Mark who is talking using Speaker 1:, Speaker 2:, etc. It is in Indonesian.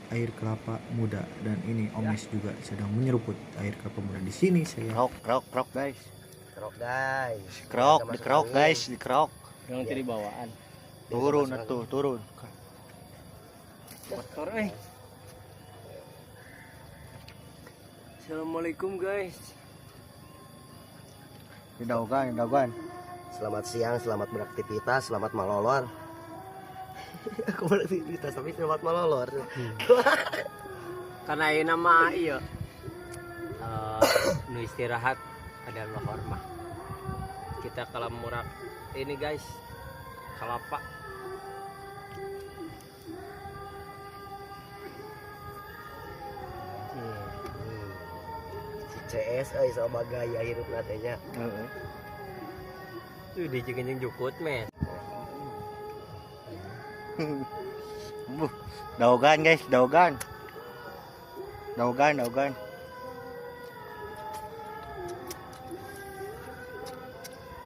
Speaker 1: air kelapa muda, dan ini Omes juga sedang menyeruput air kelapa muda. Di sini saya
Speaker 2: Krok guys.
Speaker 3: Kerok guys.
Speaker 2: Krok,
Speaker 3: Kita masuk
Speaker 2: dikrok
Speaker 3: angin.
Speaker 2: guys, dikrok.
Speaker 4: Yang tadi bawaan.
Speaker 2: Turun
Speaker 3: Masuk
Speaker 2: atuh, turun.
Speaker 4: Kotor Assalamualaikum guys.
Speaker 2: Daugan.
Speaker 3: Selamat siang, selamat beraktivitas, selamat malolor. Aku beraktivitas tapi selamat malolor.
Speaker 4: Karena ini nama iya. Nu istirahat ada hormat. Kita kalau murak ini guys, kelapa.
Speaker 3: Si CS sama gaya hidup natenya.
Speaker 4: Tuh dijeng-jeng jukut mes.
Speaker 2: Daugan guys, daugan.